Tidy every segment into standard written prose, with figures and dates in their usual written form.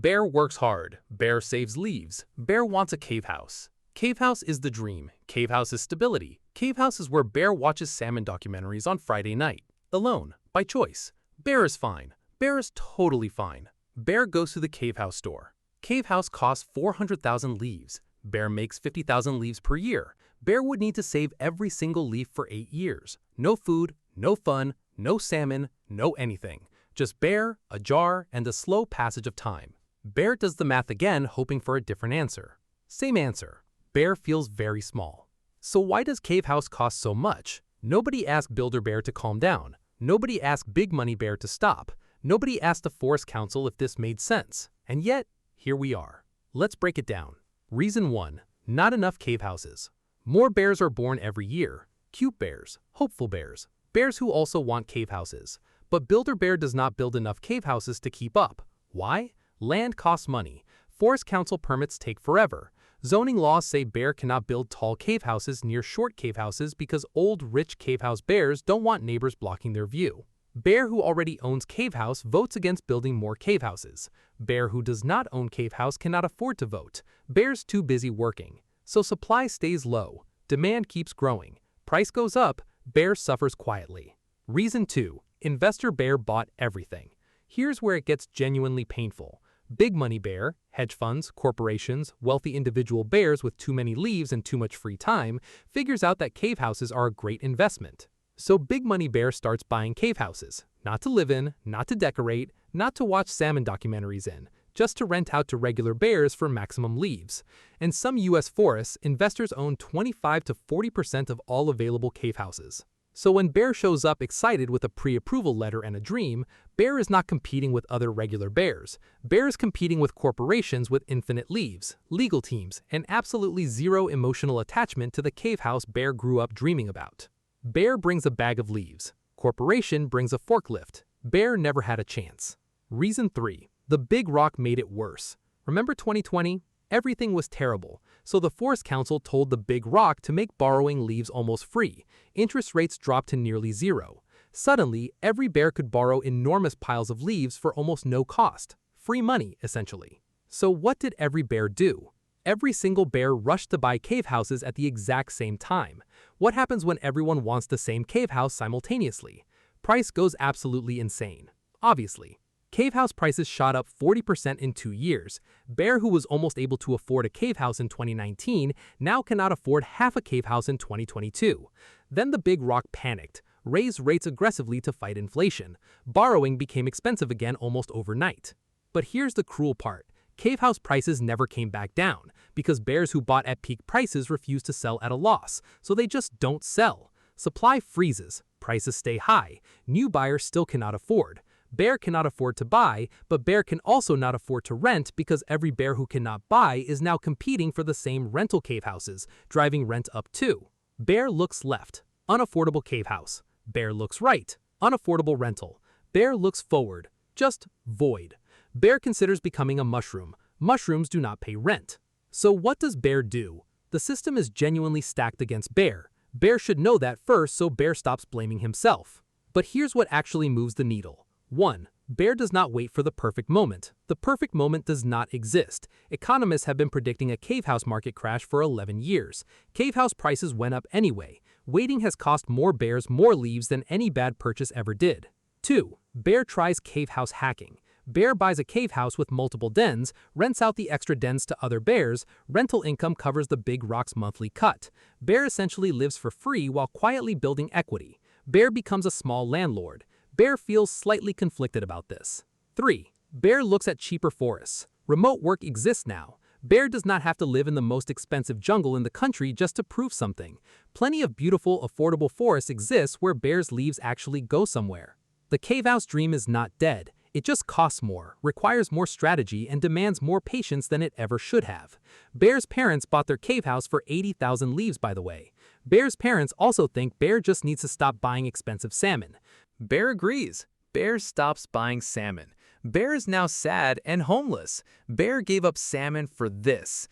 Bear works hard. Bear saves leaves. Bear wants a cave house. Cave house is the dream. Cave house is stability. Cave house is where Bear watches salmon documentaries on Friday night. Alone, by choice. Bear is fine. Bear is totally fine. Bear goes to the cave house store. Cave house costs 400,000 leaves. Bear makes 50,000 leaves per year. Bear would need to save every single leaf for 8 years. No food, no fun, no salmon, no anything. Just Bear, a jar, and a slow passage of time. Bear does the math again, hoping for a different answer. Same answer. Bear feels very small. So why does cave house cost so much? Nobody asked Builder Bear to calm down. Nobody asked Big Money Bear to stop. Nobody asked the Forest Council if this made sense. And yet, here we are. Let's break it down. Reason 1. Not enough cave houses. More bears are born every year. Cute bears, hopeful bears, bears who also want cave houses. But Builder Bear does not build enough cave houses to keep up. Why? Land costs money. Forest Council permits take forever. Zoning laws say Bear cannot build tall cave houses near short cave houses because old, rich cave house bears don't want neighbors blocking their view. Bear who already owns cave house votes against building more cave houses. Bear who does not own cave house cannot afford to vote. Bear's too busy working. So supply stays low. Demand keeps growing. Price goes up. Bear suffers quietly. Reason 2. Investor Bear bought everything. Here's where it gets genuinely painful. Big Money Bear, hedge funds, corporations, wealthy individual bears with too many leaves and too much free time, figures out that cave houses are a great investment. So Big Money Bear starts buying cave houses. Not to live in, not to decorate, not to watch salmon documentaries in, just to rent out to regular bears for maximum leaves. In some US forests, investors own 25 to 40% of all available cave houses. So when Bear shows up excited with a pre-approval letter and a dream, Bear is not competing with other regular bears. Bear is competing with corporations with infinite leaves, legal teams, and absolutely zero emotional attachment to the cave house Bear grew up dreaming about. Bear brings a bag of leaves. Corporation brings a forklift. Bear never had a chance. Reason 3. The big rock made it worse. Remember 2020? Everything was terrible, so the Forest Council told the big rock to make borrowing leaves almost free. Interest rates dropped to nearly zero. Suddenly, every bear could borrow enormous piles of leaves for almost no cost. Free money, essentially. So what did every bear do? Every single bear rushed to buy cave houses at the exact same time. What happens when everyone wants the same cave house simultaneously? Price goes absolutely insane. Obviously. Cave house prices shot up 40% in 2 years. Bear, who was almost able to afford a cave house in 2019, now cannot afford half a cave house in 2022. Then the big rock panicked, raised rates aggressively to fight inflation. Borrowing became expensive again almost overnight. But here's the cruel part. Cave house prices never came back down, because bears who bought at peak prices refuse to sell at a loss, so they just don't sell. Supply freezes, prices stay high, new buyers still cannot afford. Bear cannot afford to buy, but Bear can also not afford to rent because every bear who cannot buy is now competing for the same rental cave houses, driving rent up too. Bear looks left, unaffordable cave house. Bear looks right, unaffordable rental. Bear looks forward, just void. Bear considers becoming a mushroom. Mushrooms do not pay rent. So what does Bear do? The system is genuinely stacked against Bear. Bear should know that first so Bear stops blaming himself. But here's what actually moves the needle. 1. Bear does not wait for the perfect moment. The perfect moment does not exist. Economists have been predicting a cave house market crash for 11 years. Cave house prices went up anyway. Waiting has cost more bears more leaves than any bad purchase ever did. 2. Bear tries cave house hacking. Bear buys a cave house with multiple dens, rents out the extra dens to other bears, rental income covers the big rock's monthly cut. Bear essentially lives for free while quietly building equity. Bear becomes a small landlord. Bear feels slightly conflicted about this. 3. Bear looks at cheaper forests. Remote work exists now. Bear does not have to live in the most expensive jungle in the country just to prove something. Plenty of beautiful, affordable forests exist where Bear's leaves actually go somewhere. The cave house dream is not dead. It just costs more, requires more strategy, and demands more patience than it ever should have. Bear's parents bought their cave house for 80,000 leaves, by the way. Bear's parents also think Bear just needs to stop buying expensive salmon. Bear agrees. Bear stops buying salmon. Bear is now sad and homeless. Bear gave up salmon for this.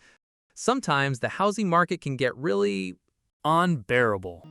Sometimes the housing market can get really unbearable.